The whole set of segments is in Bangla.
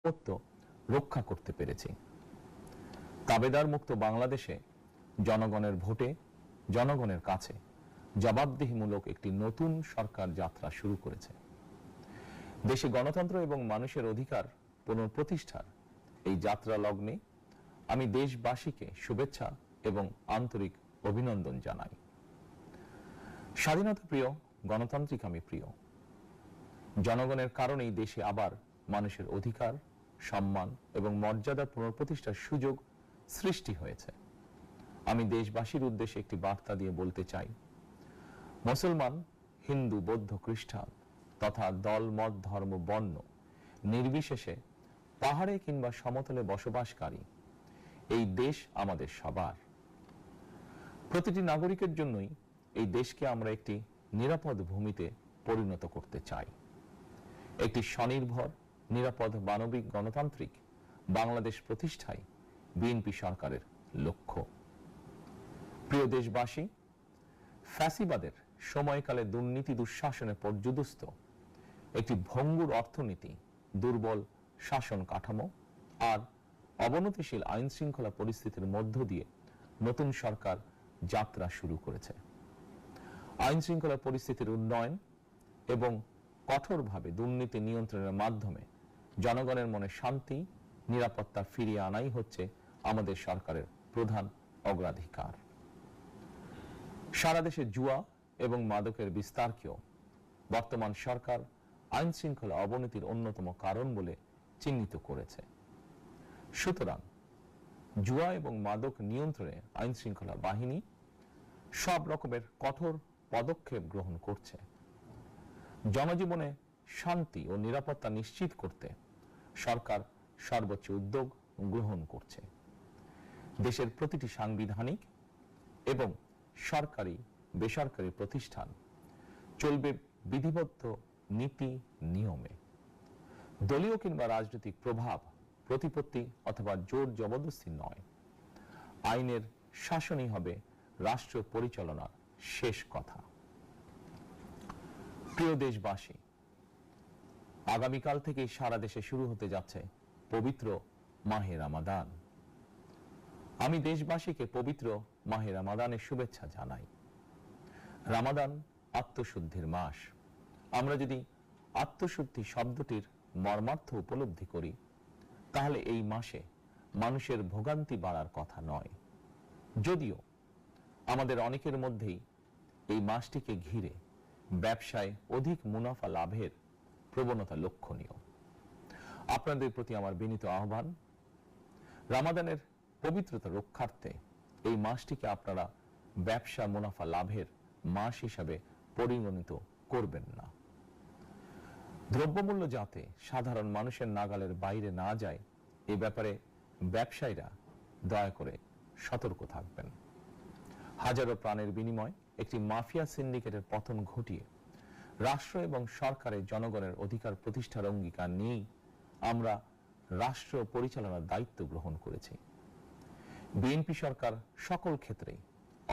সার্বভৌমত্ব রক্ষা করতে পেরেছি। তাবেদার মুক্ত বাংলাদেশে জনগণের ভোটে জনগণের কাছে জবাবদিহিমূলক একটি নতুন সরকার যাত্রা শুরু করেছে। দেশে গণতন্ত্র এবং মানুষের অধিকার পুনঃপ্রতিষ্ঠার এই যাত্রা লগ্নে আমি দেশবাসীকে শুভেচ্ছা এবং আন্তরিক অভিনন্দন জানাই। স্বাধীনতা প্রিয়, গণতান্ত্রিক আমি প্রিয়। জনগণের কারণেই দেশে আবার মানুষের অধিকার, সম্মান এবং মর্যাদার পুনঃপ্রতিষ্ঠার সুযোগ সৃষ্টি হয়েছে। আমি দেশবাসীর উদ্দেশ্যে একটি বার্তা দিয়ে বলতে চাই, মুসলমান, হিন্দু, বৌদ্ধ, খ্রিস্টান তথা দল, মত, ধর্ম, বর্ণ নির্বিশেষে পাহাড়ে কিংবা সমতলে বসবাসকারী এই দেশ আমাদের সবার। প্রতিটি নাগরিকের জন্যই এই দেশকে আমরা একটি নিরাপদ ভূমিতে পরিণত করতে চাই। একটি স্বনির্ভর, নিরাপদ, মানবিক, গণতান্ত্রিক বাংলাদেশ প্রতিষ্ঠাই বিএনপি সরকারের লক্ষ্য। প্রিয় দেশবাসী, ফ্যাসিবাদের সময়কালে দুর্নীতি দুঃশাসনে পর্যুদস্ত একটি ভঙ্গুর অর্থনীতি, দুর্বল শাসন কাঠামো আর অবনতিশীল আইন শৃঙ্খলা পরিস্থিতির মধ্য দিয়ে নতুন সরকার যাত্রা শুরু করেছে। আইন শৃঙ্খলা পরিস্থিতির উন্নয়ন এবং কঠোরভাবে দুর্নীতি নিয়ন্ত্রণের মাধ্যমে জনগণের মনে শান্তি, নিরাপত্তা ফিরিয়ে আনাই হচ্ছে আমাদের সরকারের প্রধান অগ্রাধিকার। সারা দেশে জুয়া এবং মাদকের বিস্তারকেও বর্তমান সরকার আইন শৃঙ্খলা অবনতির অন্যতম কারণ বলে চিহ্নিত করেছে। সুতরাং জুয়া এবং মাদক নিয়ন্ত্রণে আইন শৃঙ্খলা বাহিনী সব রকমের কঠোর পদক্ষেপ গ্রহণ করছে। জনজীবনে শান্তি ও নিরাপত্তা নিশ্চিত করতে সরকার সর্বোচ্চ উদ্যোগ গ্রহণ করছে। দেশের প্রতিটি সাংবিধানিক এবং সরকারি বেসরকারি প্রতিষ্ঠান চলবে বিধিবদ্ধ নীতি নিয়মে। দলীয় কিংবা রাজনৈতিক প্রভাব, প্রতিপত্তি অথবা জোর জবরদস্তি নয়। আইনের শাসনই হবে রাষ্ট্র পরিচালনার শেষ কথা। প্রিয় দেশবাসী, আগামীকাল থেকে সারা দেশে শুরু হতে যাচ্ছে পবিত্র মাহে রমাদান। আমি দেশবাসীকে পবিত্র মাহে রমাদানের শুভেচ্ছা জানাই। রমাদান আত্মশুদ্ধির মাস। আমরা যদি আত্মশুদ্ধি শব্দটির মর্মার্থ উপলব্ধি করি, তাহলে এই মাসে মানুষের ভোগান্তি বাড়ার কথা নয়। যদিও আমাদের অনেকের মধ্যেই এই মাসটিকে ঘিরে ব্যবসায় অধিক মুনাফা লাভের প্রবণতা লক্ষণীয়। আপনাদের প্রতি আমার বিনীত আহ্বান, রমাদানের পবিত্রতা রক্ষার্থে এই মাসটিকে আপনারা ব্যবসা মুনাফা লাভের মাস হিসাবে পরিগণিত করবেন না। দ্রব্যমূল্য যাতে সাধারণ মানুষের নাগালের বাইরে না যায়, এ ব্যাপারে ব্যবসায়ীরা দয়া করে সতর্ক থাকবেন। হাজারো প্রাণের বিনিময় একটি মাফিয়া সিন্ডিকেটের পতন ঘটিয়ে রাষ্ট্র এবং সরকারের জনগণের অধিকার প্রতিষ্ঠার অঙ্গীকার নিয়েই আমরা রাষ্ট্র পরিচালনার দায়িত্ব গ্রহণ করেছি। বিএনপি সরকার সকল ক্ষেত্রেই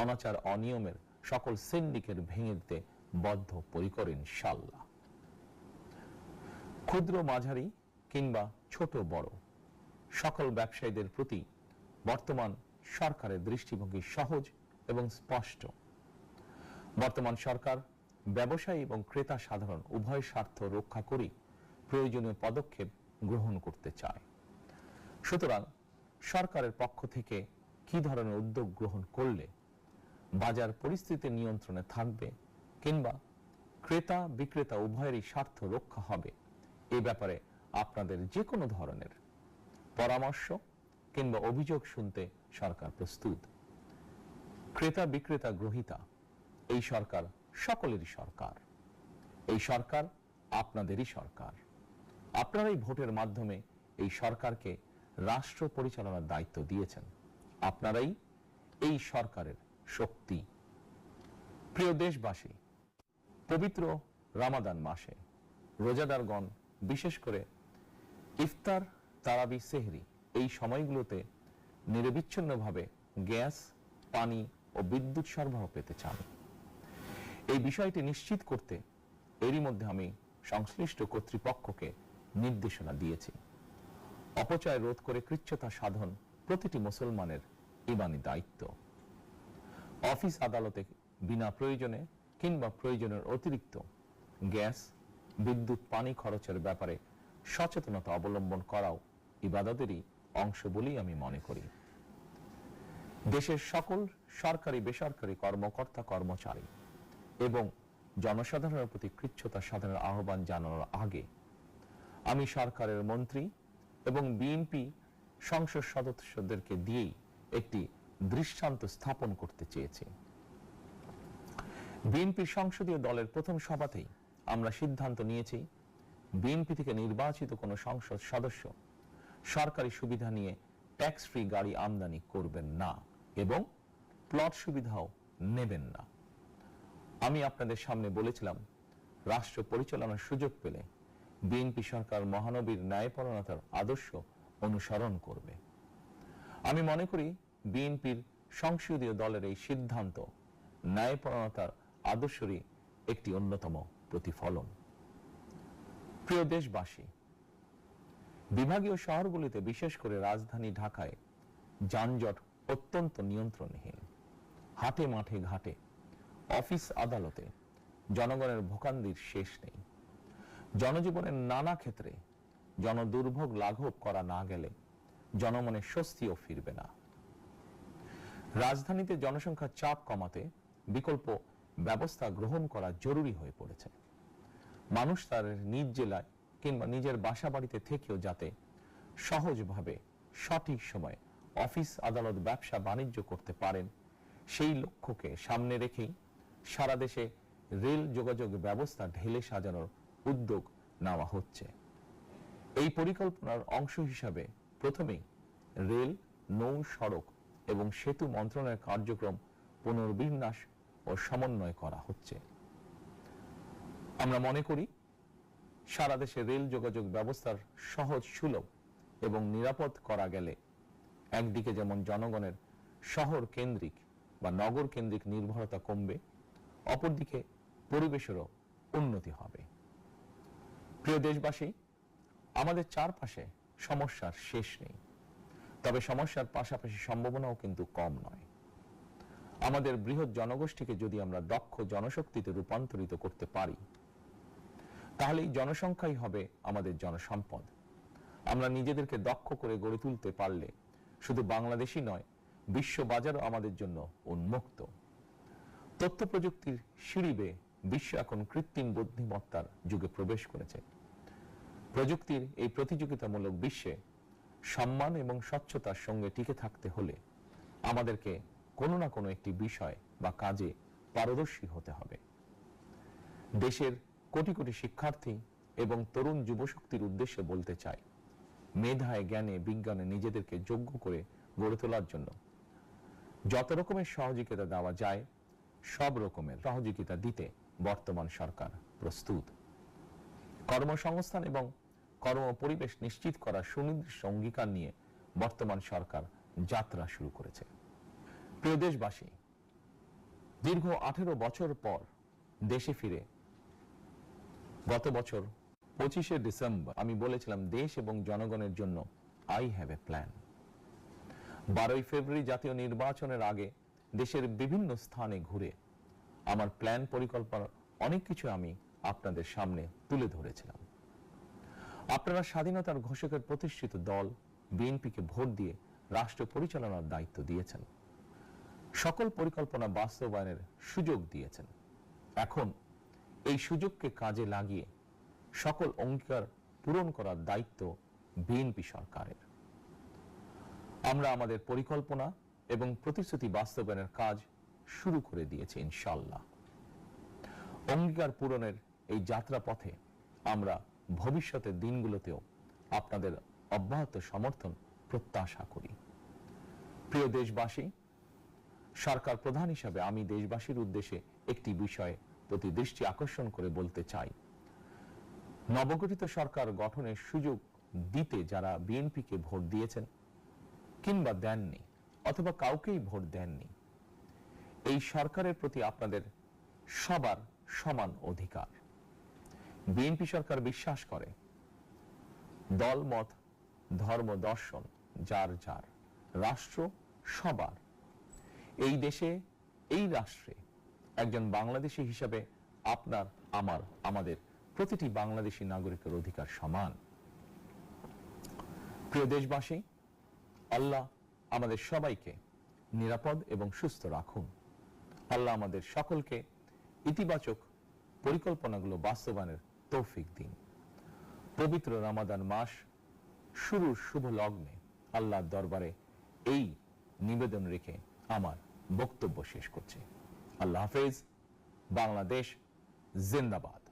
অনাচার অনিয়মের সকল সিন্ডিকেট ভেঙে দিতে বদ্ধপরিকর ইনশাআল্লাহ। ক্ষুদ্র, মাঝারি কিংবা ছোট বড় সকল ব্যবসায়ীদের প্রতি বর্তমান সরকারের দৃষ্টিভঙ্গি সহজ এবং স্পষ্ট। বর্তমান সরকার ব্যবসায়ী এবং ক্রেতা সাধারণ উভয় স্বার্থ রক্ষা করে প্রয়োজনীয় পদক্ষেপ গ্রহণ করতে চায়। সুতরাং সরকারের পক্ষ থেকে কি ধরনের উদ্যোগ গ্রহণ করলে বাজার পরিস্থিতি নিয়ন্ত্রণে থাকবে কিংবা ক্রেতা বিক্রেতা উভয়েরই স্বার্থ রক্ষা হবে, এ ব্যাপারে আপনাদের যে কোনো ধরনের পরামর্শ কিংবা অভিযোগ শুনতে সরকার প্রস্তুত। ক্রেতা বিক্রেতা গ্রহীতা এই সরকার সকলেরই সরকার। এই সরকার আপনাদেরই সরকার। আপনারাই ভোটের মাধ্যমে এই সরকারকে রাষ্ট্র পরিচালনার দায়িত্ব দিয়েছেন। আপনারাই এই সরকারের শক্তি। প্রিয় দেশবাসী, পবিত্র রমাদান মাসে রোজাদারগণ বিশেষ করে ইফতার, তারাবি, সেহরি এই সময়গুলোতে নিরবিচ্ছিন্নভাবে গ্যাস, পানি ও বিদ্যুৎ সরবরাহ পেতে চান। এই বিষয়টি নিশ্চিত করতে এরই মধ্যে আমি সংশ্লিষ্ট কর্তৃপক্ষকে নির্দেশনা দিয়েছি। অপচয় রোধ করে কৃচ্ছ্রতা সাধন প্রতিটি মুসলমানের ঈমানী দায়িত্ব। অফিস আদালতে বিনা প্রয়োজনে কিংবা প্রয়োজনের অতিরিক্ত গ্যাস, বিদ্যুৎ, পানি খরচের ব্যাপারে সচেতনতা অবলম্বন করাও ইবাদতেরই অংশ বলেই আমি মনে করি। দেশের সকল সরকারি বেসরকারি কর্মকর্তা কর্মচারী এবং জনসাধারণের প্রতি কৃচ্ছ্রতা সাধনের আহ্বান জানানোর আগে আমি সরকারের মন্ত্রী এবং বিএনপি সংসদ সদস্যদেরকে দিয়েই একটি দৃষ্টান্ত স্থাপন করতে চেয়েছি। বিএনপি সংসদীয় দলের প্রথম সভাতেই আমরা সিদ্ধান্ত নিয়েছি বিএনপি থেকে নির্বাচিত কোন সংসদ সদস্য সরকারি সুবিধা নিয়ে ট্যাক্স ফ্রি গাড়ি আমদানি করবেন না এবং প্লট সুবিধাও নেবেন না। আমি আপনাদের সামনে বলেছিলাম রাষ্ট্র পরিচালনার সুযোগ পেলে বিএনপি সরকার মহানবীর ন্যায়পরায়ণতার আদর্শ অনুসরণ করবে। আমি মনে করি বিএনপির সংসদীয় দলের এই সিদ্ধান্ত ন্যায়পরায়ণতার আদর্শেরই একটি অন্যতম প্রতিফলন। প্রিয় দেশবাসী, বিভাগীয় শহরগুলিতে বিশেষ করে রাজধানী ঢাকায় যানজট অত্যন্ত নিয়ন্ত্রণহীন। হাটে মাঠে ঘাটে, অফিস আদালতে জনগণের ভোগান্তির শেষ নেই। জনজীবনের নানা ক্ষেত্রে জনদুর্ভোগ লাঘব করা না গেলে জনমনে স্বস্তিও ফিরবে না। রাজধানীতে জনসংখ্যার চাপ কমাতে বিকল্প ব্যবস্থা গ্রহণ করা জরুরি হয়ে পড়েছে। মানুষ তার নিজ জেলায় কিংবা নিজের বাসা বাড়িতে থেকেও যাতে সহজভাবে সঠিক সময়ে অফিস আদালত ব্যবসা বাণিজ্য করতে পারেন, সেই লক্ষ্যকে সামনে রেখেই সারা দেশে রেল যোগাযোগ ব্যবস্থা ঢেলে সাজানোর উদ্যোগ নেওয়া হচ্ছে। এই পরিকল্পনার অংশ হিসাবে প্রথমেই রেল, নৌ, সড়ক এবং সেতু মন্ত্রণালয়ের কার্যক্রম পুনর্বিন্যাস ও সমন্বয় করা হচ্ছে। আমরা মনে করি সারা দেশে রেল যোগাযোগ ব্যবস্থার সহজ, সুলভ এবং নিরাপদ করা গেলে একদিকে যেমন জনগণের শহর কেন্দ্রিক বা নগর কেন্দ্রিক নির্ভরতা কমবে, অপরদিকে পরিবেশেরও উন্নতি হবে। প্রিয় দেশবাসী, আমাদের চারপাশে সমস্যার শেষ নেই, তবে সমস্যার পাশাপাশি সম্ভাবনাও কিন্তু কম নয়। আমাদের বৃহৎ জনগোষ্ঠীকে যদি আমরা দক্ষ জনশক্তিতে রূপান্তরিত করতে পারি, তাহলে এই জনসংখ্যাই হবে আমাদের জনসম্পদ। আমরা নিজেদেরকে দক্ষ করে গড়ে তুলতে পারলে শুধু বাংলাদেশই নয়, বিশ্ব বাজারও আমাদের জন্য উন্মুক্ত। তথ্য প্রযুক্তির সিঁড়ি বেয়ে বিশ্ব এখন কৃত্রিম বুদ্ধিমত্তার যুগে প্রবেশ করেছে। প্রযুক্তির এই প্রতিযোগিতামূলক বিশ্বে সম্মান এবং স্বচ্ছতার সঙ্গে টিকে থাকতে হলে আমাদেরকে কোনো না কোনো একটি বিষয় বা কাজে পারদর্শী হতে হবে। দেশের কোটি কোটি শিক্ষার্থী এবং তরুণ যুবশক্তির উদ্দেশ্যে বলতে চাই, মেধায়, জ্ঞানে, বিজ্ঞানে নিজেদেরকে যোগ্য করে গড়ে তোলার জন্য যত রকমের সহযোগিতা দেওয়া যায় সব রকমের সহযোগিতা দিতে বর্তমান সরকার প্রস্তুত। কর্মসংস্থান এবং কর্ম পরিবেশ নিশ্চিত করার সুনির্দিষ্ট অঙ্গীকার নিয়ে বর্তমান সরকার যাত্রা শুরু করেছে। প্রিয় দেশবাসী, দীর্ঘ 18 বছর পর দেশে ফিরে গত বছর 25শে ডিসেম্বর আমি বলেছিলাম দেশ এবং জনগণের জন্য আই হ্যাভ এ প্ল্যান। 12ই ফেব্রুয়ারি জাতীয় নির্বাচনের আগে দেশের বিভিন্ন স্থানে ঘুরে আমার প্ল্যান পরিকল্পনার অনেক কিছু আমি আপনাদের সামনে তুলে ধরেছিলাম। আপনারা স্বাধীনতার ঘোষকের প্রতিষ্ঠিত দল বিএনপিকে ভোট দিয়ে রাষ্ট্র পরিচালনার দায়িত্ব দিয়েছেন, সকল পরিকল্পনা বাস্তবায়নের সুযোগ দিয়েছেন। এখন এই সুযোগকে কাজে লাগিয়ে সকল অঙ্গীকার পূরণ করার দায়িত্ব বিএনপি সরকারের। আমরা আমাদের পরিকল্পনা এবং প্রতিশ্রুতি বাস্তবায়নের কাজ শুরু করে দিয়েছি ইনশাআল্লাহ। অঙ্গীকার পূরণের এই যাত্রা পথে আমরা ভবিষ্যতের দিনগুলোতেও আপনাদের অব্যাহত সমর্থন প্রত্যাশা করি। প্রিয় দেশবাসী, সরকার প্রধান হিসাবে আমি দেশবাসীর উদ্দেশ্যে একটি বিষয়ে প্রতি দৃষ্টি আকর্ষণ করে বলতে চাই। নবগঠিত সরকার গঠনের সুযোগ দিতে যারা বিএনপিকে ভোট দিয়েছেন কিংবা দেননি অথবা কাউকেই ভোট দেননি, এই সরকারের প্রতি আপনাদের সবার সমান অধিকার। বিএনপি সরকার বিশ্বাস করে দল মত ধর্ম দর্শন যার যার, রাষ্ট্র সবার। এই দেশে, এই রাষ্ট্রে একজন বাংলাদেশী হিসাবে আপনার, আমার, আমাদের প্রতিটি বাংলাদেশী নাগরিকের অধিকার সমান। প্রিয় দেশবাসী, আল্লাহ আমাদের সবাইকে নিরাপদ এবং সুস্থ রাখুন। আল্লাহ আমাদের সকলকে ইতিবাচক পরিকল্পনাগুলো বাস্তবায়নের তৌফিক দিন। পবিত্র রমাদান মাস শুরুর শুভ লগ্নে আল্লাহর দরবারে এই নিবেদন রেখে আমার বক্তব্য শেষ করছি। আল্লাহ হাফেজ। বাংলাদেশ জিন্দাবাদ।